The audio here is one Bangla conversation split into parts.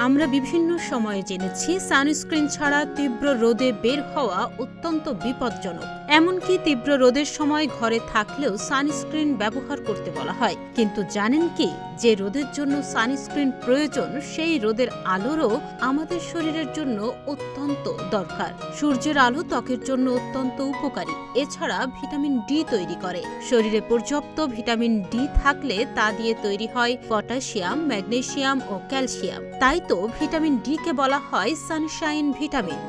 আমরা বিভিন্ন সময়ে জেনেছি সানস্ক্রিন ছাড়া তীব্র রোদে বের হওয়া অত্যন্ত বিপজ্জনক। এমনকি তীব্র রোদের সময় ঘরে থাকলেও সানস্ক্রিন ব্যবহার করতে বলা হয়। কিন্তু জানেন কি, যে রোদের জন্য সানস্ক্রিন প্রয়োজন সেই রোদের আলোরও আমাদের শরীরের জন্য অত্যন্ত দরকার। সূর্যের আলো ত্বকের জন্য অত্যন্ত উপকারী। এছাড়া ভিটামিন ডি তৈরি করে। শরীরে পর্যাপ্ত ভিটামিন ডি থাকলে তা দিয়ে তৈরি হয় পটাশিয়াম, ম্যাগনেসিয়াম ও ক্যালসিয়াম। তাই তো ভিটামিন ডি কে বলা হয় সানশাইন ভিটামিন।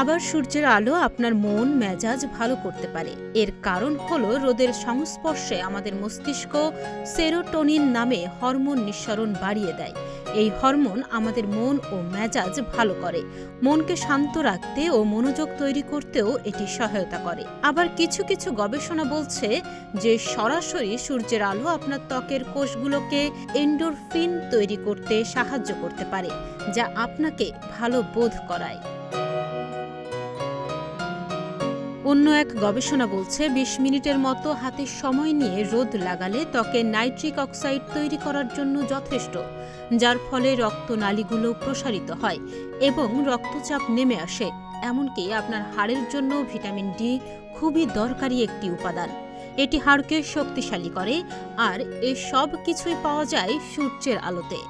আবার সূর্যের আলো আপনার মন মেজাজ ভালো করতে পারে। এর কারণ হলো রোদের সংস্পর্শে আমাদের মস্তিষ্ক সেরোটোনিন নামে হরমোন নিঃসরণ বাড়িয়ে দেয়। এই হরমোন আমাদের মন ও মেজাজ ভালো করে। মনকে শান্ত রাখতে ও মনোযোগ তৈরি করতেও এটি সহায়তা করে। আবার কিছু কিছু গবেষণা বলছে যে সরাসরি সূর্যের আলো আপনার ত্বকের কোষগুলোকে এন্ডোরফিন তৈরি করতে সাহায্য করতে পারে, যা আপনাকে ভালো বোধ করায়। অন্য এক গবেষণা বলছে ২০ মিনিটের মতো হাতে সময় নিয়ে রোদ লাগালে ত্বকে নাইট্রিক অক্সাইড তৈরি করার জন্য যথেষ্ট, যার ফলে রক্তনালীগুলো প্রসারিত হয় এবং রক্তচাপ নেমে আসে। এমনকি আপনার হাড়ের জন্য ভিটামিন ডি খুবই দরকারি একটি উপাদান। এটি হাড়কে শক্তিশালী করে, আর এ সব কিছুই পাওয়া যায় সূর্যের আলোতে।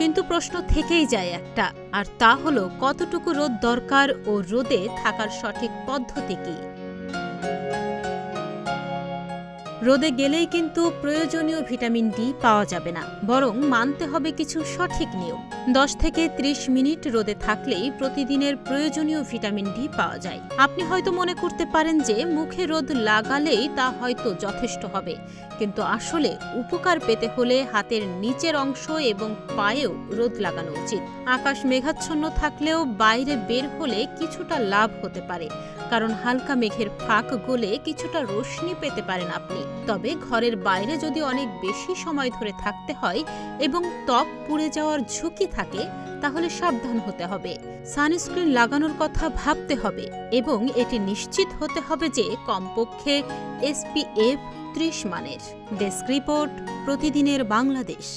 কিন্তু প্রশ্ন থেকেই যায় একটা, আর তা হলো কতটুকু রোদ দরকার ও রোদে থাকার সঠিক পদ্ধতি কি। রোদে গেলেই কিন্তু প্রয়োজনীয় ভিটামিন ডি পাওয়া যাবে না, বরং মানতে হবে কিছু সঠিক নিয়ম। 10 থেকে 30 মিনিট রোদে থাকলেই প্রতিদিনের প্রয়োজনীয় ভিটামিন ডি পাওয়া যায়। আপনি হয়তো মনে করতে পারেন যে মুখে রোদ লাগালেই তা হয়তো যথেষ্ট হবে, কিন্তু আসলে উপকার পেতে হলে হাতের নিচের অংশ এবং পায়েও রোদ লাগানো উচিত। আকাশ মেঘাচ্ছন্ন থাকলেও বাইরে বের হলে কিছুটা লাভ হতে পারে, কারণ হালকা মেঘের ফাঁক গলে কিছুটা রোশনি পেতে পারেন আপনি। তবে ঘরের বাইরে যদি অনেক বেশি সময় ধরে থাকতে হয় এবং ত্বক পুড়ে যাওয়ার ঝুঁকি থাকে, তাহলে সাবধান হতে হবে। সানস্ক্রিন লাগানোর কথা ভাবতে হবে এবং এটি নিশ্চিত হতে হবে যে কমপক্ষে SPF 30 মানের। ডেস্ক রিপোর্ট, প্রতিদিনের বাংলাদেশ।